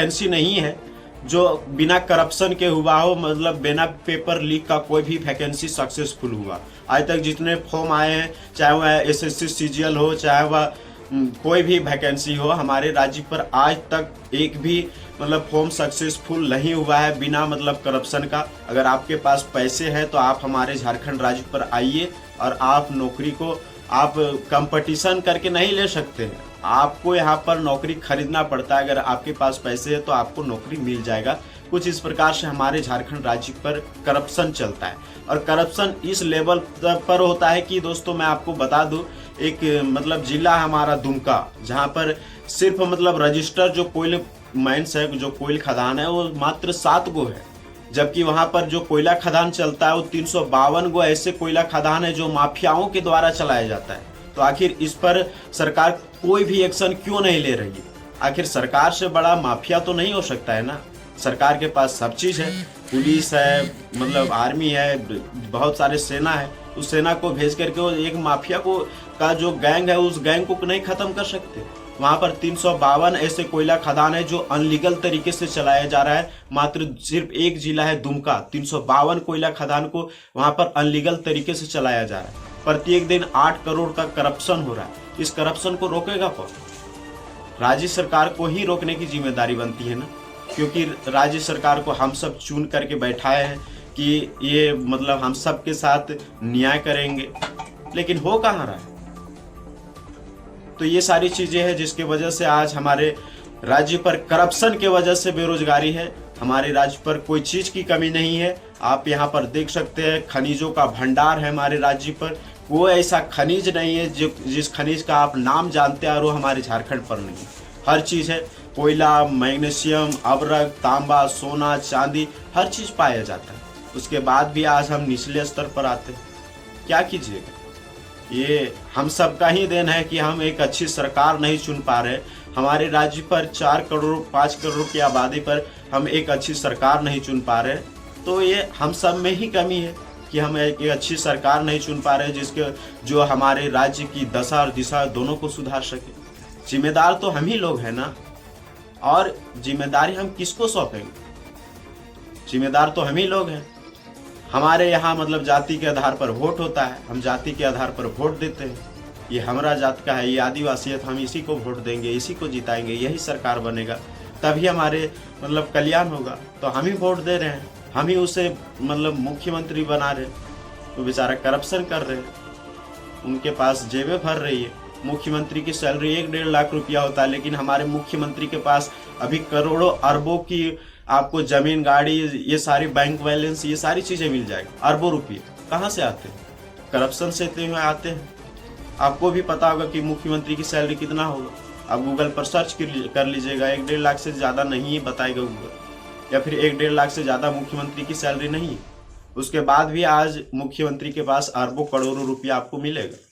Vacancy नहीं है जो बिना करप्शन के हुआ हो, मतलब बिना पेपर लीक का कोई भी वैकेंसी सक्सेसफुल हुआ। आज तक जितने फॉर्म आए हैं, चाहे वह एसएससी सीजीएल हो, चाहे वह कोई भी वैकेंसी हो, हमारे राज्य पर आज तक एक भी मतलब फॉर्म सक्सेसफुल नहीं हुआ है बिना मतलब करप्शन का। अगर आपके पास पैसे हैं तो आप हमारे झारखंड राज्य पर आइए और आप नौकरी को आप कंपटीशन करके नहीं ले सकते हैं। आपको यहाँ पर नौकरी खरीदना पड़ता है। अगर आपके पास पैसे है तो आपको नौकरी मिल जाएगा। कुछ इस प्रकार से हमारे झारखंड राज्य पर करप्शन चलता है, और करप्शन इस लेवल पर होता है कि दोस्तों मैं आपको बता दूं, एक मतलब जिला हमारा दुमका, जहाँ पर सिर्फ मतलब रजिस्टर जो कोयल माइंस है, जो कोयल खदान है, वो मात्र 7 गो है, जबकि वहां पर जो कोयला खदान चलता है वो 352 गो ऐसे कोयला खदान है जो माफियाओं के द्वारा चलाया जाता है। तो आखिर इस पर सरकार कोई भी एक्शन क्यों नहीं ले रही है? आखिर सरकार से बड़ा माफिया तो नहीं हो सकता है ना। सरकार के पास सब चीज है, पुलिस है, मतलब आर्मी है, बहुत सारे सेना है। उस सेना को भेज करके वो एक माफिया को का जो गैंग है उस गैंग को नहीं खत्म कर सकते। वहां पर 352 ऐसे कोयला खदान है जो अनलीगल तरीके से चलाया जा रहा है। मात्र सिर्फ एक जिला है दुमका, 352 कोयला खदान को वहां पर अनलीगल तरीके से चलाया जा रहा है। प्रत्येक दिन 8 करोड़ का करप्शन हो रहा है। इस करप्शन को रोकेगा कौन? राज्य सरकार को ही रोकने की जिम्मेदारी बनती है ना, क्योंकि राज्य सरकार को हम सब चुन करके बैठाए हैं कि ये मतलब हम सब के साथ न्याय करेंगे, लेकिन हो कहाँ रहा है? तो ये सारी चीजें हैं जिसके वजह से आज हमारे राज्य पर करप्शन के वजह से बेरोजगारी है। हमारे राज्य पर कोई चीज की कमी नहीं है। आप यहाँ पर देख सकते हैं खनिजों का भंडार है हमारे राज्य पर। कोई ऐसा खनिज नहीं है जिस खनिज का आप नाम जानते हैं और वो हमारे झारखंड पर नहीं है। हर चीज है, कोयला, मैग्नीशियम, अबरक, तांबा, सोना, चांदी, हर चीज पाया जाता है। उसके बाद भी आज हम निचले स्तर पर आते हैं। क्या कीजिएगा? ये हम सब का ही देन है कि हम एक अच्छी सरकार नहीं चुन पा रहे। हमारे राज्य पर 4 करोड़ 5 करोड़ की आबादी पर हम एक अच्छी सरकार नहीं चुन पा रहे। तो ये हम सब में ही कमी है कि हम एक अच्छी सरकार नहीं चुन पा रहे जिसके जो हमारे राज्य की दशा और दिशा दोनों को सुधार सके। जिम्मेदार तो हम ही लोग हैं ना, और जिम्मेदारी हम किसको सौंपेंगे? जिम्मेदार तो हम ही लोग हैं। हमारे यहाँ मतलब जाति के आधार पर वोट होता है, हम जाति के आधार पर वोट देते हैं। ये हमारा जात का है, ये आदिवासी है, तो हम इसी को वोट देंगे, इसी को जिताएंगे, यही सरकार बनेगा, तभी हमारे मतलब कल्याण होगा। तो हम ही वोट दे रहे हैं, हम ही उसे मतलब मुख्यमंत्री बना रहे हैं। तो बेचारा करप्शन कर रहे हैं, उनके पास जेबें भर रही है। मुख्यमंत्री की सैलरी 1-1.5 लाख रुपया होता है, लेकिन हमारे मुख्यमंत्री के पास अभी करोड़ों अरबों की आपको जमीन, गाड़ी, ये सारी बैंक बैलेंस, ये सारी चीजें मिल जाएगी। अरबों रुपये कहाँ से आते हैं? करप्शन से आते हैं। आपको भी पता होगा कि मुख्यमंत्री की सैलरी कितना होगा। आप गूगल पर सर्च कर लीजिएगा, 1-1.5 लाख से ज़्यादा नहीं है बताएगा गूगल, या फिर 1-1.5 लाख से ज़्यादा मुख्यमंत्री की सैलरी नहीं है। उसके बाद भी आज मुख्यमंत्री के पास अरबों करोड़ों रुपया आपको मिलेगा।